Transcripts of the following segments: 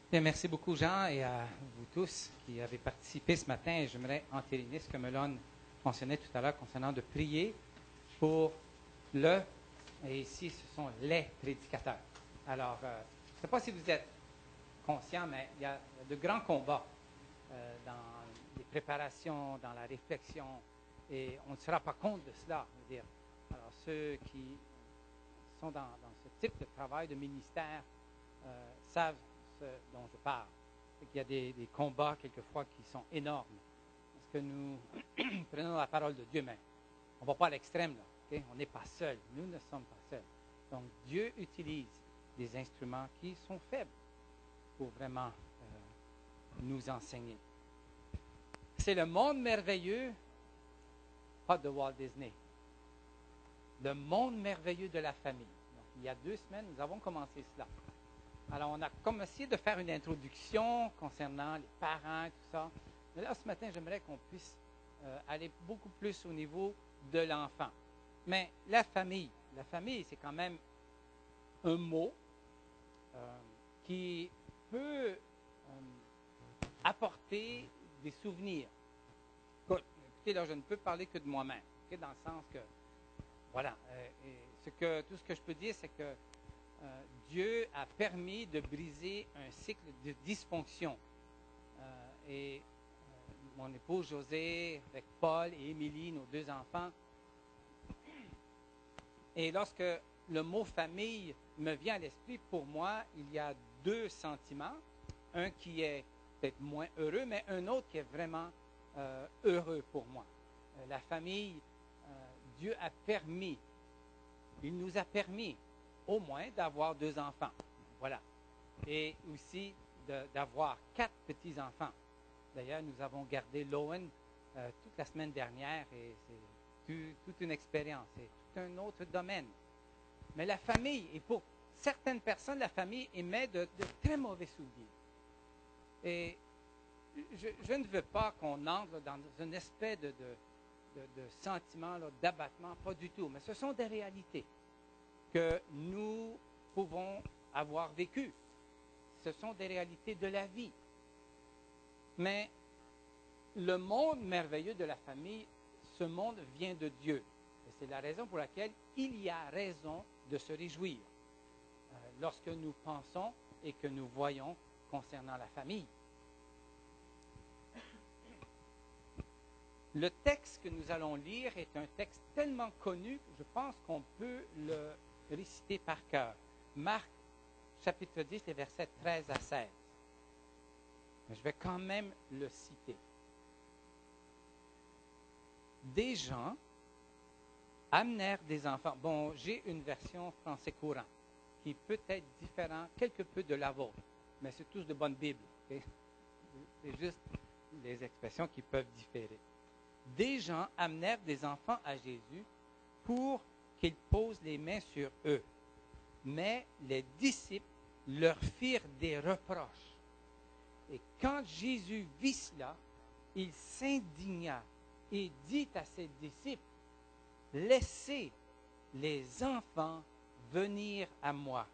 Bien, merci beaucoup, Jean, et à vous tous qui avez participé ce matin. Et j'aimerais entériner ce que Melon mentionnait tout à l'heure concernant de prier pour et ici, ce sont les prédicateurs. Alors, je ne sais pas si vous êtes conscient, mais il y a de grands combats dans les préparations, dans la réflexion, et on ne se rend pas compte de cela. Je veux dire. Alors, ceux qui sont dans ce type de travail, de ministère, savent ce dont je parle. C'est qu'il y a des combats, quelquefois, qui sont énormes. Parce que nous prenons la parole de Dieu, mais on ne va pas à l'extrême, là. Okay? On n'est pas seul. Nous ne sommes pas seuls. Donc, Dieu utilise des instruments qui sont faibles pour vraiment nous enseigner. C'est le monde merveilleux, pas de Walt Disney. Le monde merveilleux de la famille. Donc, il y a 2 semaines, nous avons commencé cela. Alors, on a commencé de faire une introduction concernant les parents et tout ça. Mais là, ce matin, j'aimerais qu'on puisse aller beaucoup plus au niveau de l'enfant. Mais la famille, c'est quand même un mot qui peut apporter des souvenirs. Écoutez, là, je ne peux parler que de moi-même, okay, dans le sens que, voilà, tout ce que je peux dire, c'est que Dieu a permis de briser un cycle de dysfonction. Mon épouse José, avec Paul et Émilie, nos 2 enfants. Et lorsque le mot famille me vient à l'esprit, pour moi, il y a 2 sentiments. Un qui est peut-être moins heureux, mais un autre qui est vraiment heureux pour moi. La famille, Dieu a permis, il nous a permis au moins d'avoir 2 enfants. Voilà. Et aussi d'avoir 4 petits-enfants. D'ailleurs, nous avons gardé Lowen toute la semaine dernière et c'est toute une expérience. C'est tout un autre domaine. Mais la famille, et pour certaines personnes, la famille émet de très mauvais souvenirs. Et je ne veux pas qu'on entre dans un aspect de sentiment, là, d'abattement, pas du tout. Mais ce sont des réalités que nous pouvons avoir vécues. Ce sont des réalités de la vie. Mais le monde merveilleux de la famille, ce monde vient de Dieu. Et c'est la raison pour laquelle il y a raison de se réjouir lorsque nous pensons et que nous voyons concernant la famille. Le texte que nous allons lire est un texte tellement connu que je pense qu'on peut le réciter par cœur. Marc, chapitre 10, les versets 13 à 16. Mais je vais quand même le citer. Des gens amenèrent des enfants. Bon, j'ai une version français courant qui peut être différente quelque peu de la vôtre, mais c'est tous de bonnes Bibles. Okay? C'est juste les expressions qui peuvent différer. Des gens amenèrent des enfants à Jésus pour qu'il pose les mains sur eux. Mais les disciples leur firent des reproches. Et quand Jésus vit cela, il s'indigna et dit à ses disciples, « Laissez les enfants venir à moi.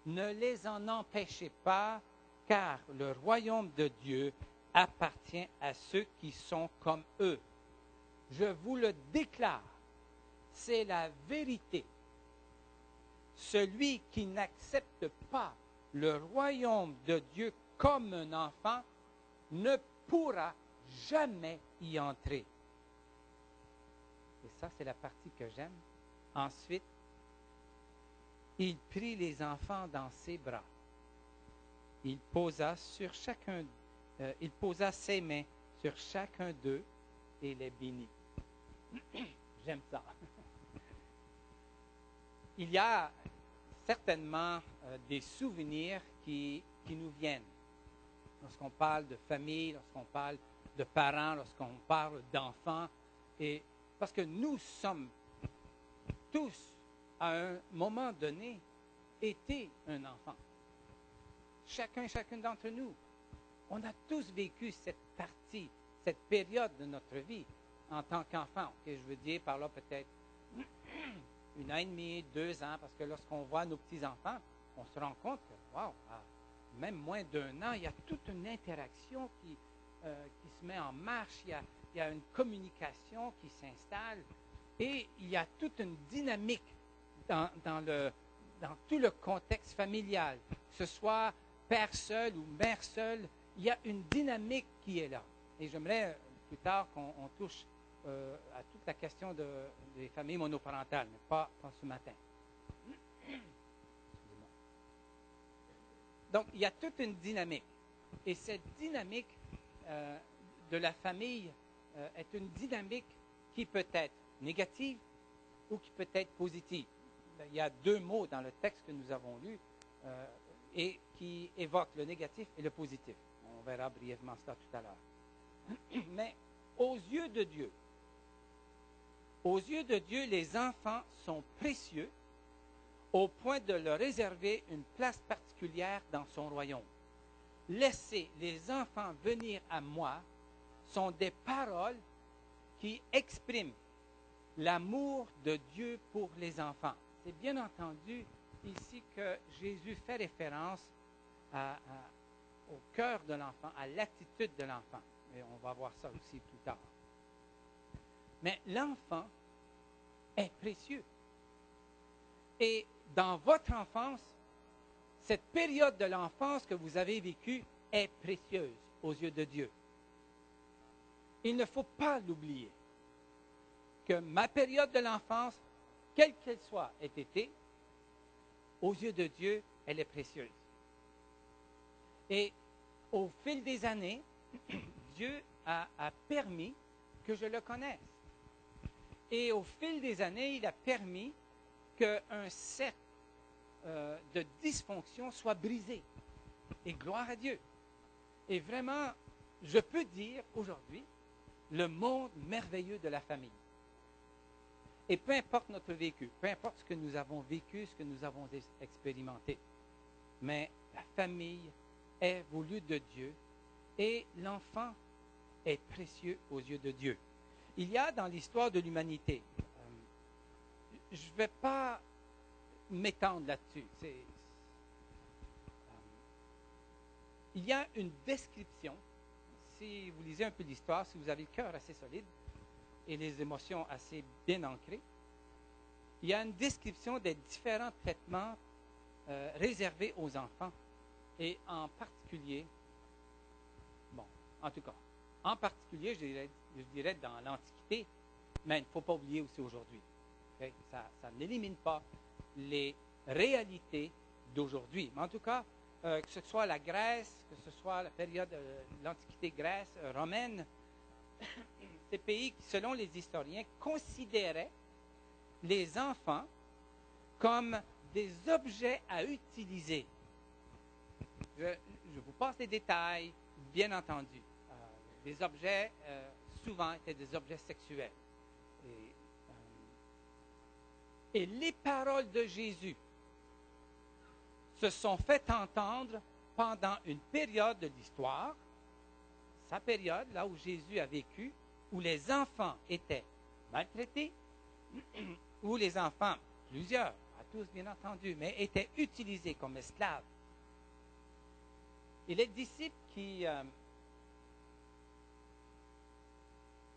Ne les en empêchez pas, car le royaume de Dieu appartient à ceux qui sont comme eux. Je vous le déclare, c'est la vérité. Celui qui n'accepte pas le royaume de Dieu comme un enfant ne pourra jamais y entrer. » Et ça, c'est la partie que j'aime. Ensuite, il prit les enfants dans ses bras. Il posa ses mains sur chacun d'eux et les bénit. J'aime ça. Il y a certainement des souvenirs qui nous viennent. Lorsqu'on parle de famille, lorsqu'on parle de parents, lorsqu'on parle d'enfants. Et parce que nous sommes tous, à un moment donné, été un enfant. Chacune d'entre nous. On a tous vécu cette partie, cette période de notre vie en tant qu'enfant. Okay, je veux dire par là peut-être 1 an et demi, 2 ans, parce que lorsqu'on voit nos petits-enfants, on se rend compte que, wow, même moins d'un an, il y a toute une interaction qui se met en marche, il y a une communication qui s'installe et il y a toute une dynamique dans tout le contexte familial, que ce soit père seul ou mère seule, il y a une dynamique qui est là. Et j'aimerais plus tard qu'on touche à toute la question des familles monoparentales, mais pas ce matin. Donc, il y a toute une dynamique. Et cette dynamique de la famille est une dynamique qui peut être négative ou qui peut être positive. Il y a deux mots dans le texte que nous avons lu et qui évoquent le négatif et le positif. On verra brièvement ça tout à l'heure. Mais aux yeux de Dieu, les enfants sont précieux au point de leur réserver une place particulière dans son royaume. Laissez les enfants venir à moi sont des paroles qui expriment l'amour de Dieu pour les enfants. C'est bien entendu ici que Jésus fait référence au cœur de l'enfant, à l'attitude de l'enfant. Et on va voir ça aussi plus tard. Mais l'enfant est précieux. Et dans votre enfance, cette période de l'enfance que vous avez vécue est précieuse aux yeux de Dieu. Il ne faut pas l'oublier que ma période de l'enfance, quelle qu'elle soit, ait été, aux yeux de Dieu, elle est précieuse. Et au fil des années, Dieu a permis que je le connaisse. Et au fil des années, il a permis qu'un cercle de dysfonction soit brisé. Et gloire à Dieu. Et vraiment, je peux dire aujourd'hui, le monde merveilleux de la famille. Et peu importe notre vécu, peu importe ce que nous avons vécu, ce que nous avons expérimenté, mais la famille est voulue de Dieu et l'enfant est précieux aux yeux de Dieu. Il y a dans l'histoire de l'humanité, je ne vais pas m'étendre là-dessus, il y a une description, si vous lisez un peu l'histoire, si vous avez le cœur assez solide et les émotions assez bien ancrées, il y a une description des différents traitements réservés aux enfants et en particulier, je dirais dans l'Antiquité, mais il ne faut pas oublier aussi aujourd'hui. Okay? Ça n'élimine pas les réalités d'aujourd'hui. Mais en tout cas, que ce soit la Grèce, que ce soit la période de l'Antiquité Grèce, romaine, ces pays qui, selon les historiens, considéraient les enfants comme des objets à utiliser. Je vous passe les détails, bien entendu. Les objets, souvent, étaient des objets sexuels. Et les paroles de Jésus se sont fait entendre pendant une période de l'histoire, sa période, là où Jésus a vécu, où les enfants étaient maltraités, où les enfants, plusieurs, pas tous bien entendu, mais étaient utilisés comme esclaves. Et les disciples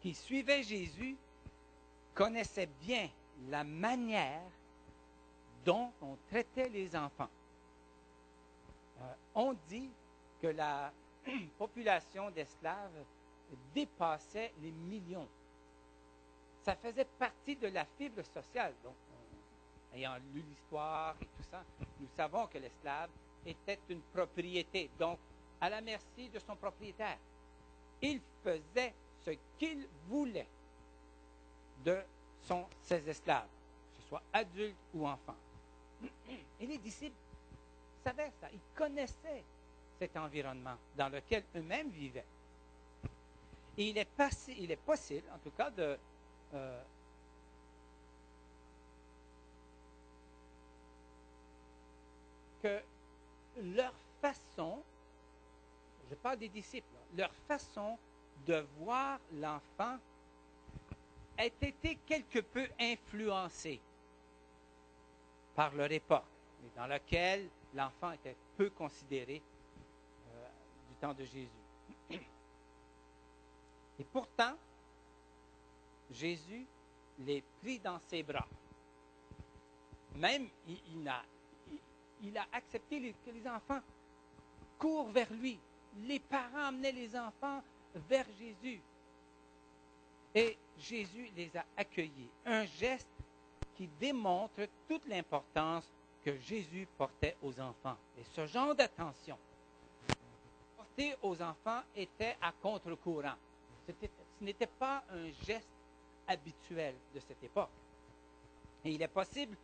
qui suivaient Jésus connaissaient bien la manière dont on traitait les enfants. On dit que la population d'esclaves dépassait les millions. Ça faisait partie de la fibre sociale. Donc, ayant lu l'histoire et tout ça, nous savons que l'esclave était une propriété, donc à la merci de son propriétaire. Il faisait ce qu'il voulait de ses esclaves, que ce soit adultes ou enfants. Et les disciples savaient ça, ils connaissaient cet environnement dans lequel eux-mêmes vivaient. Et il est possible, en tout cas, que leur façon, je parle des disciples, leur façon de voir l'enfant a été quelque peu influencée par leur époque, dans laquelle l'enfant était peu considéré temps de Jésus. Et pourtant, Jésus les prit dans ses bras. Même, il a accepté que les enfants courent vers lui. Les parents amenaient les enfants vers Jésus. Et Jésus les a accueillis. Un geste qui démontre toute l'importance que Jésus portait aux enfants. Et ce genre d'attention portée aux enfants était à contre-courant. Ce n'était pas un geste habituel de cette époque. Et il est possible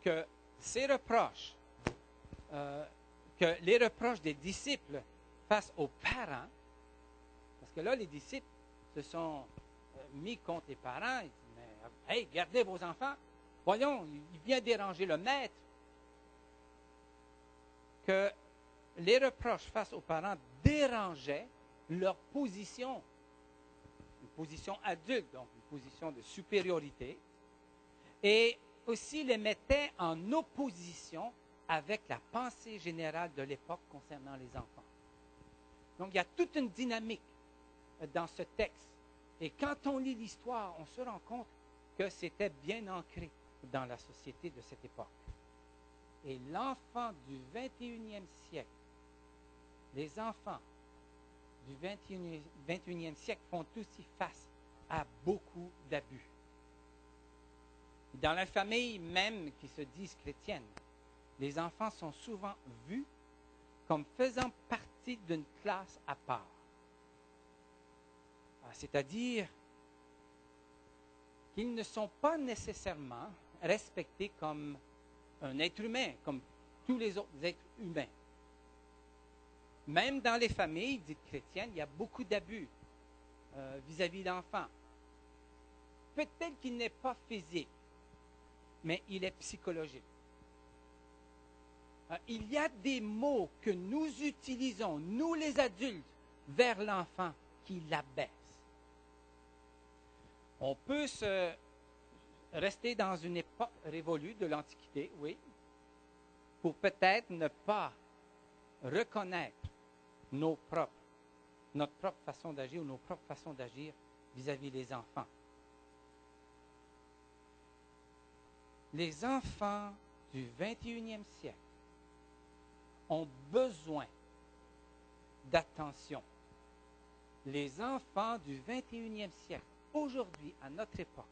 que ces reproches, que les reproches des disciples face aux parents, parce que là, les disciples se sont mis contre les parents. Ils disent, mais, hey, gardez vos enfants. Voyons, il vient déranger le maître. Que les reproches face aux parents dérangeaient leur position, une position adulte, donc une position de supériorité, et aussi les mettaient en opposition avec la pensée générale de l'époque concernant les enfants. Donc, il y a toute une dynamique dans ce texte. Et quand on lit l'histoire, on se rend compte que c'était bien ancré dans la société de cette époque. Et l'enfant du 21e siècle, les enfants du 21e siècle font aussi face à beaucoup d'abus. Dans la famille même qui se disent chrétiennes, les enfants sont souvent vus comme faisant partie d'une classe à part. C'est-à-dire qu'ils ne sont pas nécessairement respectés comme un être humain, comme tous les autres êtres humains. Même dans les familles dites chrétiennes, il y a beaucoup d'abus vis-à-vis d'enfants. Peut-être qu'il n'est pas physique, mais il est psychologique. Il y a des mots que nous utilisons, nous les adultes, vers l'enfant qui l'abaisse. On peut se rester dans une époque révolue de l'Antiquité, oui, pour peut-être ne pas reconnaître notre propre façon d'agir ou nos propres façons d'agir vis-à-vis des enfants. Les enfants du 21e siècle ont besoin d'attention. Les enfants du 21e siècle, aujourd'hui, à notre époque,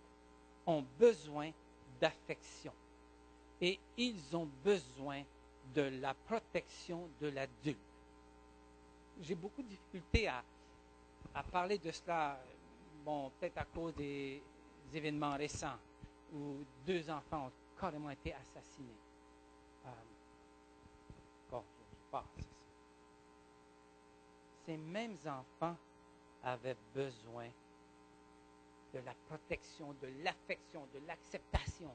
ont besoin d'affection. Et ils ont besoin de la protection de l'adulte. J'ai beaucoup de difficultés à parler de cela, bon, peut-être à cause des événements récents où 2 enfants ont carrément été assassinés. Bon, je passe ça. Ces mêmes enfants avaient besoin de la protection, de l'affection, de l'acceptation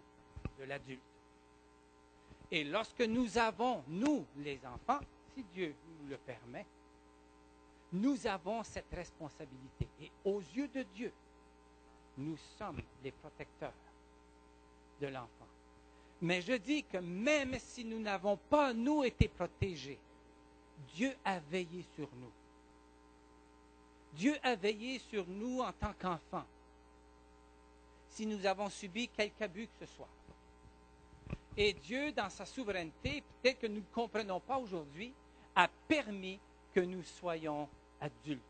de l'adulte. Et lorsque nous avons, nous, les enfants, si Dieu nous le permet, nous avons cette responsabilité. Et aux yeux de Dieu, nous sommes les protecteurs de l'enfant. Mais je dis que même si nous n'avons pas, nous, été protégés, Dieu a veillé sur nous. Dieu a veillé sur nous en tant qu'enfants. Si nous avons subi quelque abus que ce soit. Et Dieu, dans sa souveraineté, peut-être que nous ne comprenons pas aujourd'hui, a permis que nous soyons adultes,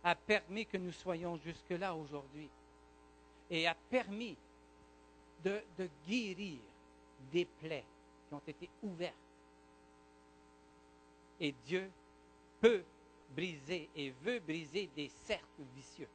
a permis que nous soyons jusque-là aujourd'hui, et a permis de guérir des plaies qui ont été ouvertes. Et Dieu peut briser et veut briser des cercles vicieux.